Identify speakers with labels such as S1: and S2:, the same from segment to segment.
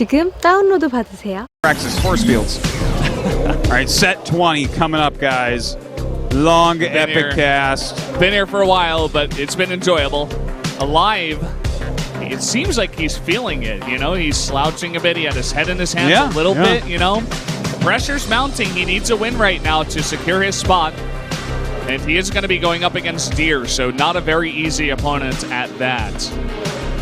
S1: 지금 다운로드 받으세요.
S2: Praxis force fields. All right, set 20 coming up, guys. Long epic cast.
S3: Been here for a while, but it's been enjoyable. aLive, it seems like he's feeling it, you know? He's slouching a bit. He had his head in his hands a little bit, you know? Pressure's mounting. He needs a win right now to secure his spot. And he is going to be going up against Deer, so not a very easy opponent at that.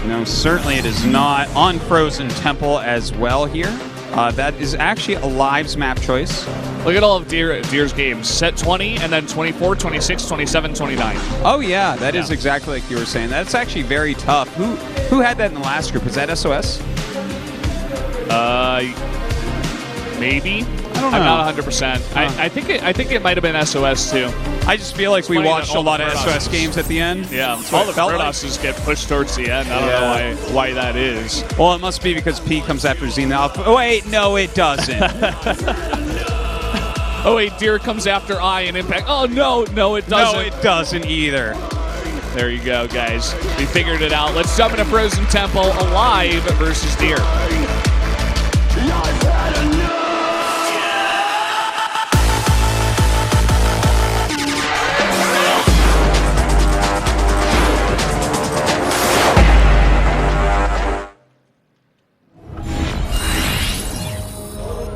S2: No, certainly it is not. On Frozen Temple as well here. That is actually aLive's map choice.
S3: Look at all of Deer's games. Set 20, and then 24, 26, 27, 29.
S2: Oh, yeah, that is exactly like you were saying. That's actually very tough. Who had that in the last group? Is that SOS?
S3: Maybe.
S2: I don't know.
S3: I'm not 100%. I think it might have been SOS too.
S2: I just feel like we watched a lot of SOS games at the end.
S3: Yeah, all the Protosses get pushed towards the end. I don't know why that is.
S2: Well, it must be because P comes after Zenith. Oh, wait, no, it doesn't.
S3: Oh, wait, Deer comes after I and Impact. Oh, no, it doesn't.
S2: No, it doesn't either.
S3: There you go, guys. We figured it out. Let's jump into Frozen Temple. aLive versus Deer.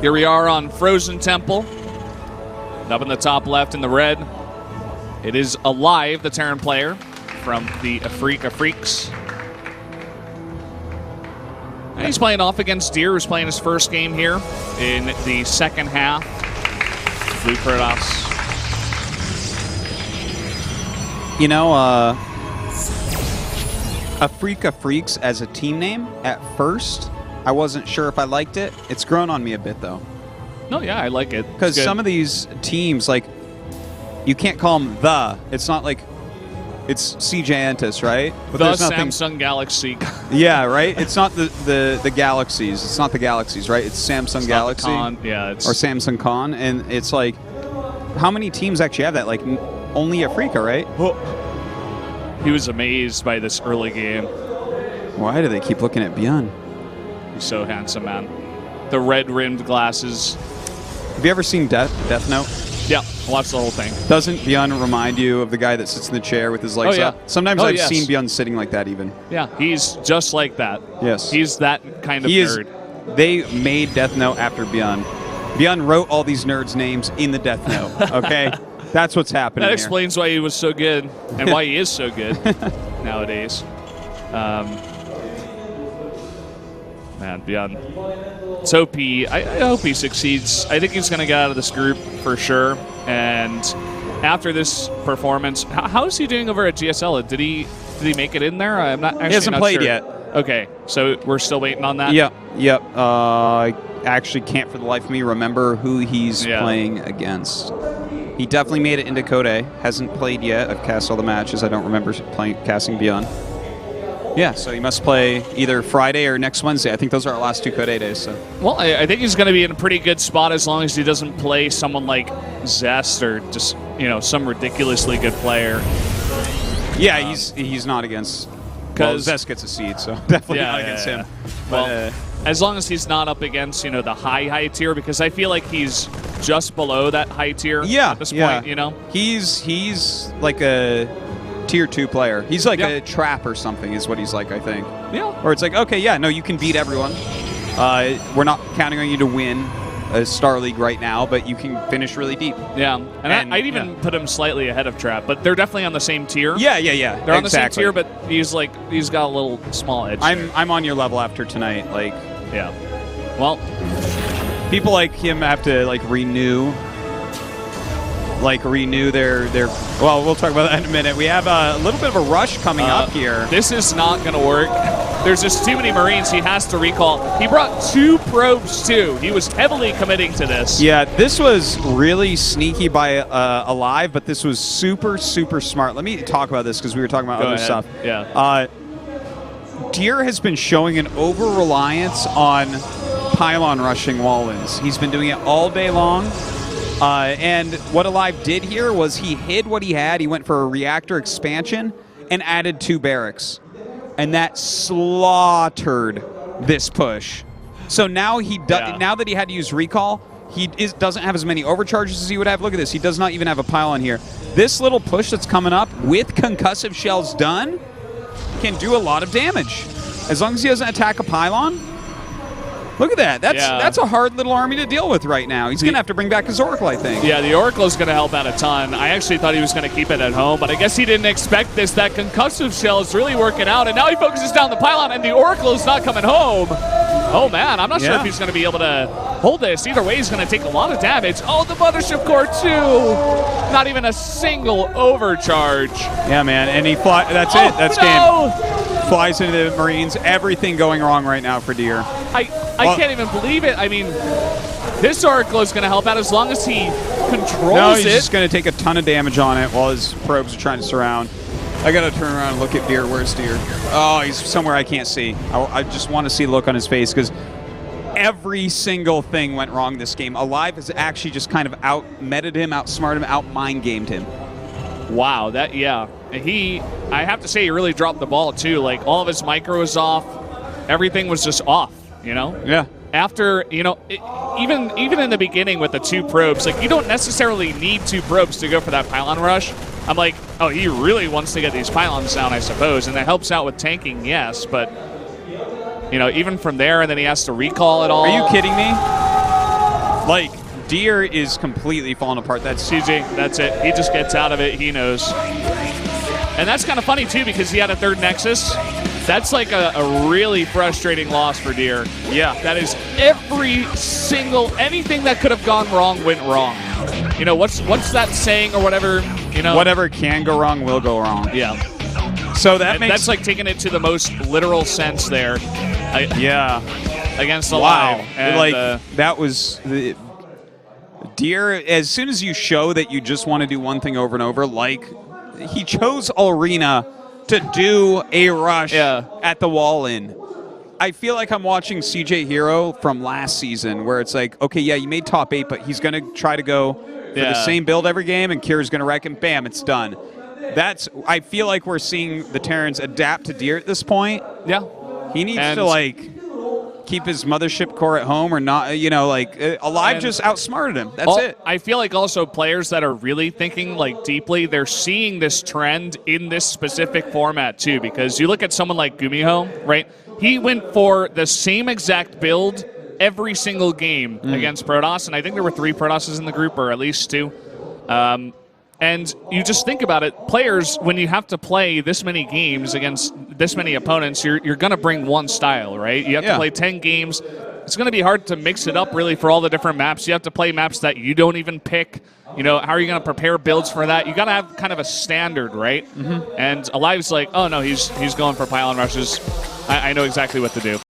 S3: Here we are on Frozen Temple. Up in the top left in the red, it is aLive, the Terran player from the Afrika Freaks. And he's playing off against Deer, who's playing his first game here in the second half. Blue Protoss.
S2: You know, Afrika Freaks as a team name, at first, I wasn't sure if I liked it. It's grown on me a bit, though.
S3: No, yeah, I like it.
S2: Because some of these teams, like, you can't call them the. It's not like it's CJantis, right? But
S3: the
S2: there's nothing,
S3: Samsung Galaxy.
S2: Yeah, right? It's not the Galaxies. It's not the Galaxies, right? It's Samsung
S3: It's
S2: Galaxy.
S3: not the Con. Yeah, it's
S2: or Samsung Con. And it's like, how many teams actually have that? Like, only Afrika, right?
S3: He was amazed by this early game.
S2: Why do they keep looking at Bjorn?
S3: He's so handsome, man. The red-rimmed glasses.
S2: Have you ever seen Death Note?
S3: Yeah, watch the whole thing.
S2: Doesn't Bjorn remind you of the guy that sits in the chair with his legs up? Sometimes I've seen Bjorn sitting like that even.
S3: Yeah, he's just like that.
S2: Yes.
S3: He's that kind of nerd.
S2: They made Death Note after Bjorn. Bjorn wrote all these nerds' names in the Death Note, okay? That's what's happening
S3: That explains why he was so good and why he is so good nowadays. Man, Bjorn. Let's hope I hope he succeeds. I think he's going to get out of this group for sure. And after this performance, how is he doing over at GSL? Did he make it in there? I'm not.
S2: He hasn't played yet.
S3: Okay, so we're still waiting on that.
S2: Yep. I actually can't for the life of me remember who he's playing against. He definitely made it into Code. Hasn't played yet. I've cast all the matches. I don't remember casting Bjorn. Yeah, so he must play either Friday or next Wednesday. I think those are our last 2 Code days. So.
S3: Well, I think he's going to be in a pretty good spot as long as he doesn't play someone like Zest or just, some ridiculously good player.
S2: Yeah, he's not against. Well, Zest gets a seed, so definitely not against him.
S3: Well, as long as he's not up against, the high tier, because I feel like he's just below that high tier at this point,
S2: He's like a Tier 2 player. He's like a trap or something is what he's like, I think.
S3: Yeah.
S2: Or it's like, okay, you can beat everyone. We're not counting on you to win a Star League right now, but you can finish really deep.
S3: Yeah. And I'd even put him slightly ahead of Trap, but they're definitely on the same tier.
S2: Yeah.
S3: They're on the same tier, but he's got a little small edge.
S2: I'm on your level after tonight.
S3: Yeah. Well,
S2: people like him have to renew their well, we'll talk about that in a minute. We have a little bit of a rush coming up here.
S3: This is not going to work. There's just too many Marines he has to recall. He brought 2 probes, too. He was heavily committing to this.
S2: Yeah, this was really sneaky by aLive, but this was super, super smart. Let me talk about this because we were talking about other stuff.
S3: Yeah.
S2: Deer has been showing an over-reliance on pylon rushing Wallens. He's been doing it all day long. And what aLive did here was he hid what he had. He went for a reactor expansion and added 2 barracks. And that slaughtered this push. So now now that he had to use recall, he doesn't have as many overcharges as he would have. Look at this. He does not even have a pylon here. This little push that's coming up with concussive shells done can do a lot of damage. As long as he doesn't attack a pylon. Look at that. That's a hard little army to deal with right now. He's going to have to bring back his Oracle, I think.
S3: Yeah, the Oracle is going to help out a ton. I actually thought he was going to keep it at home, but I guess he didn't expect this. That concussive shell is really working out, and now he focuses down the pylon, and the Oracle is not coming home. Oh, man, I'm not sure if he's going to be able to hold this. Either way, he's going to take a lot of damage. Oh, the Mothership Core, too. Not even a single overcharge.
S2: Yeah, man, and he that's it. That's game. Flies into the Marines. Everything going wrong right now for Deer.
S3: I can't even believe it. I mean, this Oracle is going to help out as long as he controls
S2: No, he's just going to take a ton of damage on it while his probes are trying to surround. I got to turn around and look at Deer. Where's Deer? Oh, he's somewhere I can't see. I just want to see the look on his face because every single thing went wrong this game. aLive has actually just kind of out-meted him, outsmarted him, out-mind-gamed him.
S3: Wow, I have to say, he really dropped the ball, too. Like, all of his micro was off. Everything was just off, you know?
S2: Yeah.
S3: After, you know, even in the beginning with the 2 probes, like, you don't necessarily need 2 probes to go for that pylon rush. I'm like, oh, he really wants to get these pylons down, I suppose, and that helps out with tanking, yes, but, you know, even from there, and then he has to recall it all.
S2: Are you kidding me? Like, Deer is completely falling apart. That's
S3: CJ, that's it. He just gets out of it. He knows. And that's kind of funny, too, because he had a 3rd Nexus. That's like a really frustrating loss for Deer.
S2: Yeah.
S3: That is anything that could have gone wrong went wrong. You know, what's that saying or whatever, you know?
S2: Whatever can go wrong will go wrong.
S3: Yeah.
S2: So that's
S3: like taking it to the most literal sense there. Against the
S2: wow.
S3: And,
S2: like, that was... Deer, as soon as you show that you just want to do one thing over and over, like he chose Arena to do a rush at the wall in. I feel like I'm watching CJ Hero from last season where it's like, okay, yeah, you made top 8, but he's going to try to go for the same build every game, and Kira's going to wreck him. Bam, it's done. I feel like we're seeing the Terrans adapt to Deer at this point.
S3: Yeah.
S2: He needs to, like, keep his Mothership Core at home or not, you know, like, aLive just outsmarted him. That's it.
S3: I feel like also players that are really thinking, like, deeply, they're seeing this trend in this specific format, too, because you look at someone like Gumiho, right? He went for the same exact build every single game against Protoss, and I think there were 3 Protosses in the group, or at least 2. And you just think about it, players, when you have to play this many games against this many opponents, you're going to bring one style, right? You have to play 10 games. It's going to be hard to mix it up, really, for all the different maps. You have to play maps that you don't even pick. You know, how are you going to prepare builds for that? You got to have kind of a standard, right? And aLive's like, oh, no, he's going for pylon rushes. I know exactly what to do.